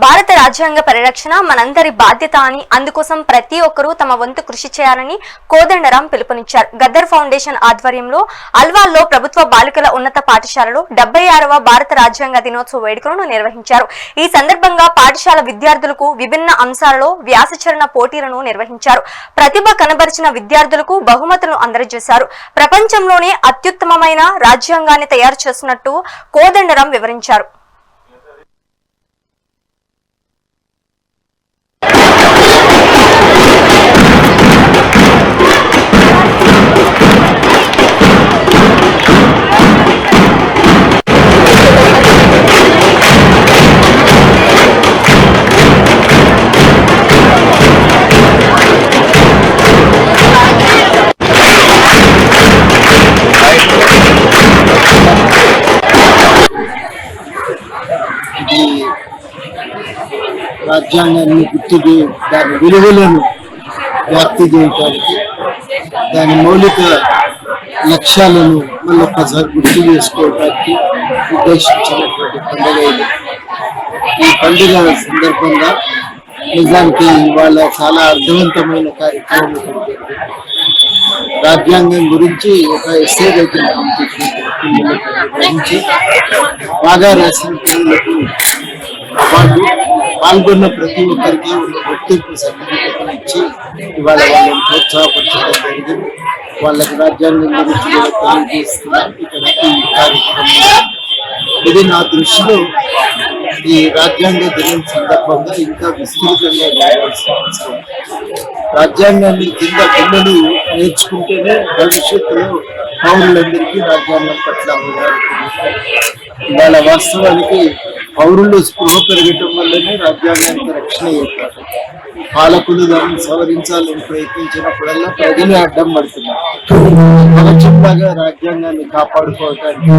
భారత రాజ్యాంగ పరిరక్షణ మనందరి బాధ్యత అని, అందుకోసం ప్రతి ఒక్కరూ తమ వంతు కృషి చేయాలని కోదండరాం పిలుపునిచ్చారు. గద్దర్ ఫౌండేషన్ ఆధ్వర్యంలో అల్వాల్లో ప్రభుత్వ బాలికల ఉన్నత పాఠశాలలో 76వ భారత రాజ్యాంగ దినోత్సవ వేడుకలను నిర్వహించారు. ఈ సందర్భంగా పాఠశాల విద్యార్థులకు విభిన్న అంశాలలో వ్యాసచరణ పోటీలను నిర్వహించారు. ప్రతిభ కనబరిచిన విద్యార్థులకు బహుమతులను అందజేశారు. ప్రపంచంలోనే అత్యుత్తమమైన రాజ్యాంగాన్ని తయారు చేస్తున్నట్టు కోదండరాం వివరించారు. రాజ్యాంగాన్ని గుర్తుకు దాని విలువలను వ్యాప్తి చేయడానికి, దాని మౌలిక లక్ష్యాలను మళ్ళొక్కసారి గుర్తు చేసుకోవడానికి ఉద్దేశించినటువంటి పండుగ ఇది. ఈ పండుగ సందర్భంగా నిజానికి ఇవాళ చాలా అర్థవంతమైన కార్యక్రమం జరిగింది. రాజ్యాంగం గురించి ఒక ఎస్సే రైటింగ్ కాంపిటీషన్ నిర్వహించి బాగా రాసిన పిల్లలకు అవార్డు, పాల్గొన్న ప్రతి ఒక్కరికి ఉన్న గుర్తింపు సర్టిఫికెట్ ఇచ్చి ఇవాళ వాళ్ళని ప్రోత్సాహపరచడం జరిగింది. వాళ్ళకి రాజ్యాంగం గురించి కూడా తెలియజేస్తున్నాం ఇక్కడ ఈ కార్యక్రమం. ఇది నా దృష్టిలో ఈ రాజ్యాంగ దినం సందర్భంగా ఇంకా విస్తృతంగా రాయాల్సిన అవసరం. రాజ్యాంగాన్ని కింద పిల్లలు నేర్చుకుంటేనే భవిష్యత్తులో పౌరులందరికీ రాజ్యాంగం పట్ల అవగాహన. ఇవాళ వాస్తవానికి పౌరులు స్పృహ పెరగటం వల్లనే రాజ్యాంగానికి రక్షణ ఏర్పడుతుంది. పాలకులు దాన్ని సవరించాలని ప్రయత్నించినప్పుడల్లా ప్రజలు అడ్డం పడుతున్నారు. కవచంలాగా రాజ్యాంగాన్ని కాపాడుకోవటానికి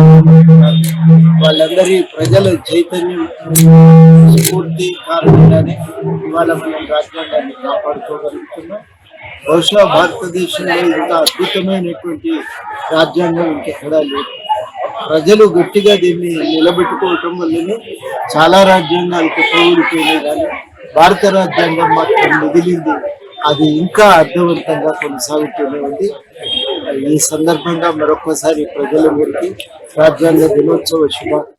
వాళ్ళందరి ప్రజల చైతన్యం స్ఫూర్తి కారణంగానే ఇవాళ మనం రాజ్యాంగాన్ని కాపాడుకోగలుగుతున్నాం. బహుశా భారతదేశంలో ఇంత అద్భుతమైనటువంటి రాజ్యాంగం ఇంకెక్కడా లేదు. ప్రజలు గట్టిగా దీన్ని నిలబెట్టుకోవటం వల్లనే చాలా రాజ్యాంగాలు కొట్టగలిపోయినాయి, కానీ భారత రాజ్యాంగం మాత్రం మిగిలింది. అది ఇంకా అర్థవంతంగా కొనసాగుతూనే ఉంది. ఈ సందర్భంగా మరొకసారి ప్రజలందరికీ రాజ్యాంగ దినోత్సవ శుభాకాంక్షలు.